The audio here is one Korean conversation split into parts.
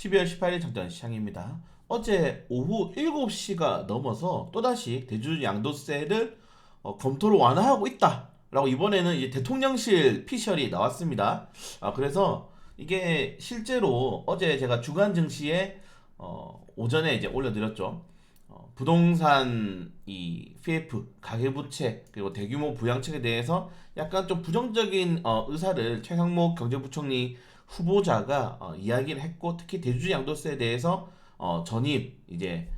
12월 18일 장전 시장입니다. 어제 오후 7시가 넘어서 또다시 대주주 양도세를 검토를 완화하고 있다 라고 이번에는 이제 대통령실 피셜이 나왔습니다. 그래서 이게 실제로 어제 제가 주간 증시에 오전에 이제 올려드렸죠. 부동산 이 PF 가계부채 그리고 대규모 부양책에 대해서 약간 좀 부정적인 의사를 최상목 경제부총리 후보자가 이야기를 했고, 특히 대주주 양도세에 대해서 전입 이제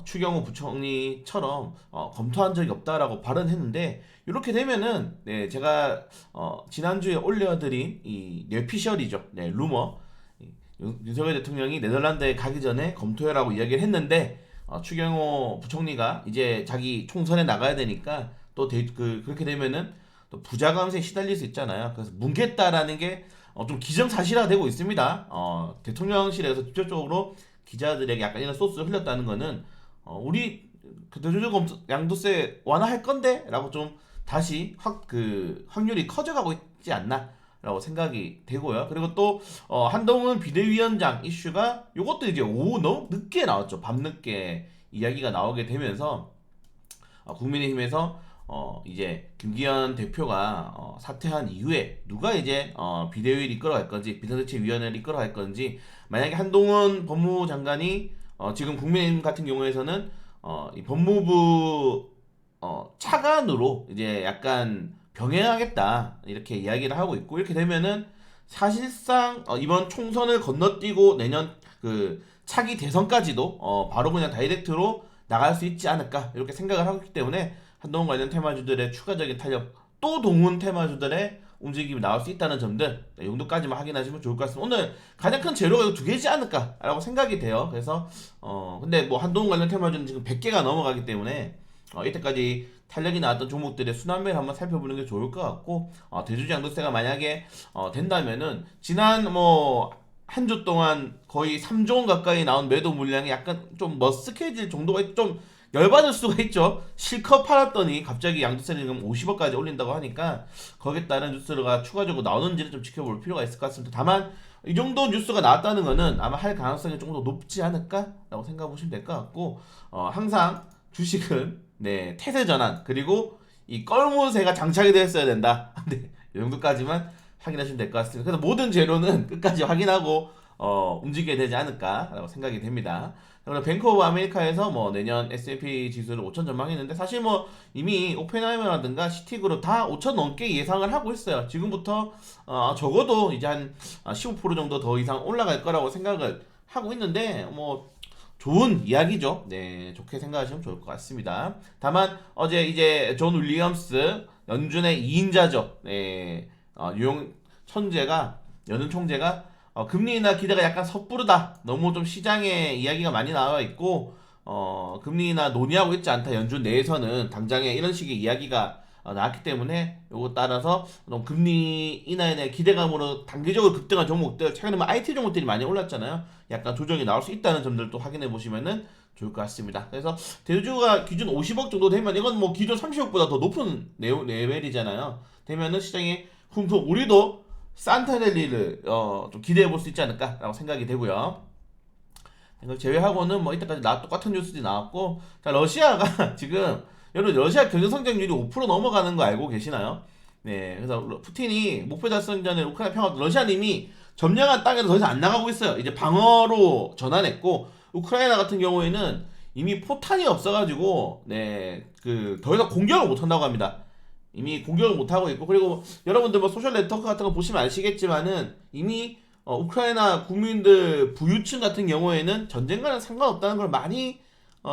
추경호 부총리처럼 검토한 적이 없다라고 발언했는데, 이렇게 되면은 네, 제가 지난주에 올려드린 이 뇌피셜이죠, 네, 루머, 윤석열 대통령이 네덜란드에 가기 전에 검토해라고 이야기를 했는데, 추경호 부총리가 이제 자기 총선에 나가야 되니까 또 그렇게 되면은 또 부자 감세에 시달릴 수 있잖아요. 그래서 뭉갰다라는 게 좀 기정사실화되고 있습니다. 대통령실에서 직접적으로 기자들에게 약간 이런 소스를 흘렸다는 거는 우리 그 대주주 양도세 완화할 건데라고 좀 다시 확률이 커져가고 있지 않나 라고 생각이 되고요. 그리고 또 한동훈 비대위원장 이슈가 요것도 이제 오후 너무 늦게 나왔죠. 밤늦게 이야기가 나오게 되면서 국민의힘에서 이제 김기현 대표가 사퇴한 이후에 누가 이제 비대위를 이끌어갈 건지, 비상대책위원회를 이끌어갈 건지, 만약에 한동훈 법무부 장관이 지금 국민의힘 같은 경우에서는 이 법무부 차관으로 이제 약간 병행하겠다 이렇게 이야기를 하고 있고, 이렇게 되면은 사실상 이번 총선을 건너뛰고 내년 그 차기 대선까지도 바로 그냥 다이렉트로 나갈 수 있지 않을까 이렇게 생각을 하고 있기 때문에 한동훈 관련 테마주들의 추가적인 탄력, 또 동훈 테마주들의 움직임이 나올 수 있다는 점들, 이 정도까지만 확인하시면 좋을 것 같습니다. 오늘 가장 큰 재료가 두 개지 않을까라고 생각이 돼요. 그래서 근데 뭐 한동훈 관련 테마주는 지금 100개가 넘어가기 때문에 이때까지 탄력이 나왔던 종목들의 순환매를 한번 살펴보는 게 좋을 것 같고, 대주주 양도세가 만약에 된다면은 지난 뭐 한 주 동안 거의 3조 원 가까이 나온 매도 물량이 약간 좀 머쓱해질 정도가 좀 열받을 수가 있죠. 실컷 팔았더니 갑자기 양도세를 지금 50억까지 올린다고 하니까 거기에 따른 뉴스가 추가적으로 나오는지를 좀 지켜볼 필요가 있을 것 같습니다. 다만 이 정도 뉴스가 나왔다는 거는 아마 할 가능성이 조금 더 높지 않을까라고 생각해 보시면 될 것 같고, 항상 주식은 네, 태세 전환 그리고 이 껄무새가 장착이 되었어야 된다. 네, 이 정도까지만 확인하시면 될 것 같습니다. 그래서 모든 재료는 끝까지 확인하고 움직여야 되지 않을까라고 생각이 됩니다. 그리고 뱅크 오브 아메리카에서 뭐 내년 S&P 지수를 5천 전망했는데, 사실 뭐 이미 오펜하이머라든가 시티그룹 다 5천 넘게 예상을 하고 있어요. 지금부터 적어도 이제 한 15% 정도 더 이상 올라갈 거라고 생각을 하고 있는데, 뭐 좋은 이야기죠. 네, 좋게 생각하시면 좋을 것 같습니다. 다만 어제 이제 존 윌리엄스 연준의 2인자죠. 네, 뉴욕 천재가 연준 총재가 금리 인하 기대가 약간 섣부르다. 너무 좀 시장에 이야기가 많이 나와 있고 금리 인하 논의하고 있지 않다. 연준 내에서는 당장에 이런 식의 이야기가 나왔기 때문에 요거 따라서 좀 금리 인하에 대한 기대감으로 단기적으로 급등한 종목들, 최근에 뭐 IT 종목들이 많이 올랐잖아요. 약간 조정이 나올 수 있다는 점들도 확인해 보시면은 좋을 것 같습니다. 그래서 대주주가 기준 50억 정도 되면, 이건 뭐 기존 30억보다 더 높은 레벨이잖아요. 되면은 시장이 흠프 우리도 산타랠리를 좀 기대해 볼 수 있지 않을까라고 생각이 되고요. 이걸 제외하고는 뭐 이때까지 똑같은 뉴스들이 나왔고, 자, 러시아가 지금 여러분 러시아 경제 성장률이 5% 넘어가는 거 알고 계시나요? 네, 그래서 푸틴이 목표 달성 전에 우크라이나 평화, 러시아는 이미 점령한 땅에서 더 이상 안 나가고 있어요. 이제 방어로 전환했고, 우크라이나 같은 경우에는 이미 포탄이 없어가지고 네, 그 더 이상 공격을 못 한다고 합니다. 이미 공격을 못 하고 있고, 그리고 여러분들 뭐 소셜 네트워크 같은 거 보시면 아시겠지만은 이미 우크라이나 국민들 부유층 같은 경우에는 전쟁과는 상관없다는 걸 많이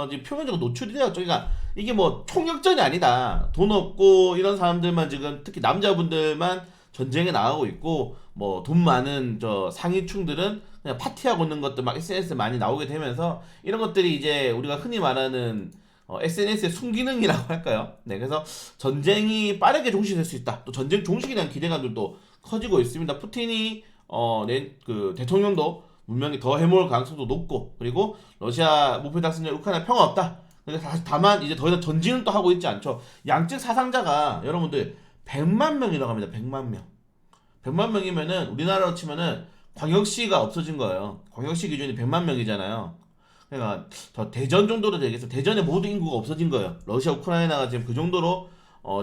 이제 표면적으로 노출이 되었죠. 그러니까 이게 뭐 총력전이 아니다. 돈 없고 이런 사람들만 지금, 특히 남자분들만 전쟁에 나가고 있고, 뭐 돈 많은 저 상위층들은 그냥 파티하고 있는 것들 막 SNS에 많이 나오게 되면서, 이런 것들이 이제 우리가 흔히 말하는 SNS의 순기능이라고 할까요? 네, 그래서 전쟁이 빠르게 종식될 수 있다. 또 전쟁 종식에 대한 기대감들도 커지고 있습니다. 푸틴이 그 대통령도 분명히 더 해먹을 가능성도 높고, 그리고 러시아 목표 달성률 우크라이나 평화 없다. 다만 이제 더 이상 전진은 또 하고 있지 않죠. 양측 사상자가 여러분들 100만 명이라고 합니다. 100만 명. 100만 명이면은 우리나라로 치면은 광역시가 없어진 거예요. 광역시 기준이 100만 명이잖아요. 그러니까 더 대전 정도로 되겠어. 대전의 모든 인구가 없어진 거예요. 러시아 우크라이나가 지금 그 정도로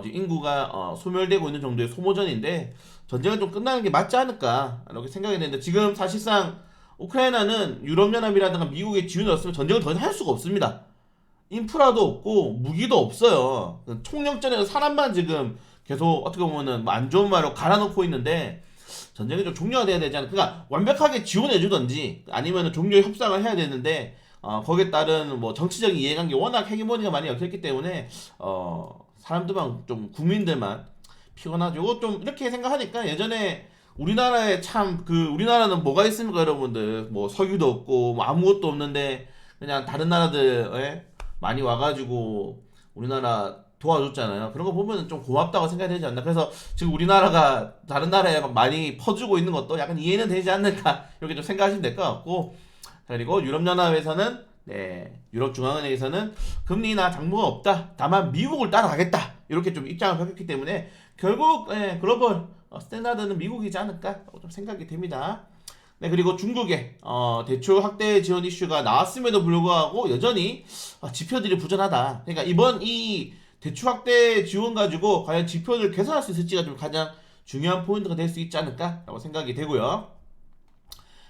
지금 인구가 소멸되고 있는 정도의 소모전인데 전쟁은 좀 끝나는 게 맞지 않을까 이렇게 생각이 되는데 지금 사실상 우크라이나는 유럽연합이라든가 미국의 지원이 없으면 전쟁을 더 이상 할 수가 없습니다. 인프라도 없고 무기도 없어요. 총력전에서 사람만 지금 계속 어떻게 보면은 뭐안 좋은 말로 갈아놓고 있는데 전쟁이 좀 종료가 돼야 되지 않을까. 그러니까 완벽하게 지원해주던지 아니면 종료 협상을 해야 되는데 거기에 따른 뭐 정치적인 이해관계 워낙 헤게모니가 많이 엮였기 때문에 사람들만 좀 국민들만 피곤하죠. 이거 좀 이렇게 생각하니까 예전에 우리나라에 참 우리나라는 뭐가 있습니까 여러분들 뭐 석유도 없고 뭐 아무것도 없는데 그냥 다른 나라들에 많이 와가지고 우리나라 도와줬잖아요. 그런 거 보면 좀 고맙다고 생각이 되지 않나. 그래서 지금 우리나라가 다른 나라에 많이 퍼주고 있는 것도 약간 이해는 되지 않을까 이렇게 좀 생각하시면 될 것 같고 그리고 유럽연합에서는 유럽중앙은행에서는 금리나 장부가 없다. 다만 미국을 따라가겠다. 이렇게 좀 입장을 밝혔기 때문에 결국 글로벌 스탠다드는 미국이지 않을까 좀 생각이 됩니다. 네, 그리고 중국의 대출 확대 지원 이슈가 나왔음에도 불구하고 여전히 지표들이 부진하다. 그러니까 이번 이 대출 확대 지원 가지고 과연 지표를 개선할 수 있을지가 좀 가장 중요한 포인트가 될 수 있지 않을까라고 생각이 되고요.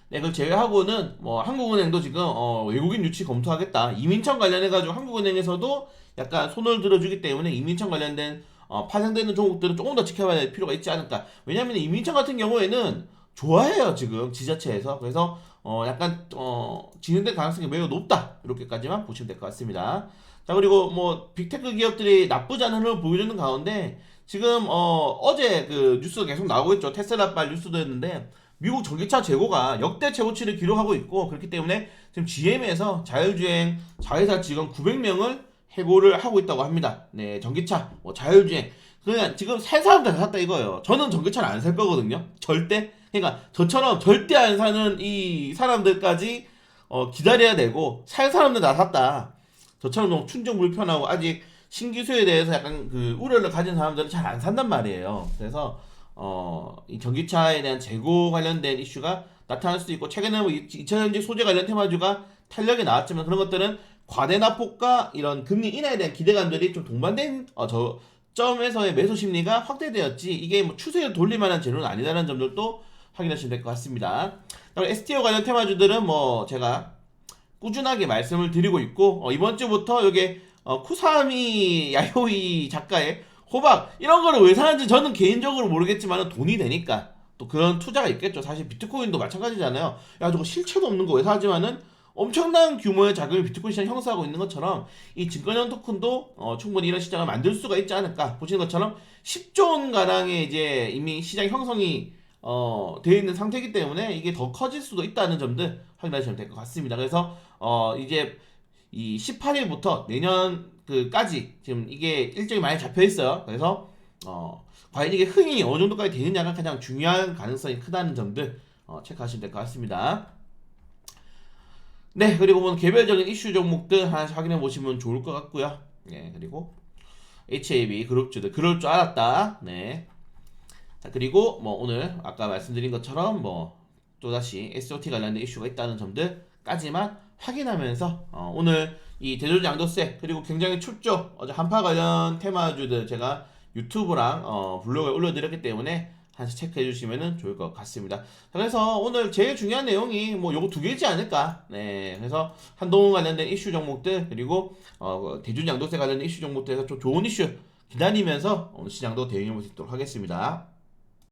네, 그걸 제외하고는 뭐 한국은행도 지금 외국인 유치 검토하겠다. 이민청 관련해 가지고 한국은행에서도 약간 손을 들어주기 때문에 이민청 관련된 파생되는 종목들은 조금 더 지켜봐야 될 필요가 있지 않을까. 왜냐하면 이민청 같은 경우에는 좋아해요 지금 지자체에서. 그래서 약간 진행될 가능성이 매우 높다 이렇게까지만 보시면 될 것 같습니다. 자, 그리고 뭐 빅테크 기업들이 나쁘지 않은 흐름을 보여주는 가운데 지금 어제 그 뉴스가 계속 나오고 있죠. 테슬라발 뉴스도 했는데 미국 전기차 재고가 역대 최고치를 기록하고 있고 그렇기 때문에 지금 GM에서 자율주행 자회사 직원 900명을 해고를 하고 있다고 합니다. 네, 전기차 자율주행 그냥 지금 살 사람들 다 샀다 이거예요. 저는 전기차를 안 살 거거든요. 절대. 그러니까 저처럼 절대 안 사는 이 사람들까지 기다려야 되고 살 사람들 다 샀다. 저처럼 너무 충전 불편하고 아직 신기술에 대해서 약간 그 우려를 가진 사람들은 잘 안 산단 말이에요. 그래서 이 전기차에 대한 재고 관련된 이슈가 나타날 수도 있고 최근에 뭐 2000년지 소재 관련 테마주가 탄력이 나왔지만 그런 것들은 과대납폭과 이런 금리 인하에 대한 기대감들이 좀 동반된 점에서의 매수 심리가 확대되었지 이게 뭐 추세를 돌릴 만한 재료는 아니다라는 점들도 확인하시면 될 것 같습니다. STO 관련 테마주들은 뭐 제가 꾸준하게 말씀을 드리고 있고 이번 주부터 여기 쿠사미 야요이 작가의 호박 이런 거를 왜 사는지 저는 개인적으로 모르겠지만 돈이 되니까 또 그런 투자가 있겠죠. 사실 비트코인도 마찬가지잖아요. 야 저거 실체도 없는 거 왜 사지만은 엄청난 규모의 자금이 비트코인 시장 형성하고 있는 것처럼 이 증권형 토큰도 충분히 이런 시장을 만들 수가 있지 않을까. 보시는 것처럼 10조 원 가량의 이제 이미 시장 형성이 되어 있는 상태이기 때문에 이게 더 커질 수도 있다는 점들 확인하시면 될 것 같습니다. 그래서 이제 이 18일부터 내년 까지 지금 이게 일정이 많이 잡혀 있어요. 그래서 과연 이게 흥이 어느 정도까지 되느냐가 가장 중요한 가능성이 크다는 점들 체크하시면 될 것 같습니다. 네, 그리고 뭐 개별적인 이슈 종목들 하나씩 확인해 보시면 좋을 것 같고요. 네, 그리고 HAB 그룹주들 그럴 줄 알았다. 네. 자, 그리고 뭐 오늘 아까 말씀드린 것처럼 뭐 또다시 SOT 관련된 이슈가 있다는 점들까지만 확인하면서 오늘 이 대조주 양도세 그리고 굉장히 춥죠. 어제 한파 관련 테마주들 제가 유튜브랑 블로그에 올려드렸기 때문에 한번 체크해 주시면 좋을 것 같습니다. 그래서 오늘 제일 중요한 내용이 뭐 요거 두 개지 않을까. 네, 그래서 한동훈 관련된 이슈 종목들 그리고 대주주 양도세 관련된 이슈 종목들에서 좀 좋은 이슈 기다리면서 오늘 시장도 대응해 볼 수 있도록 하겠습니다.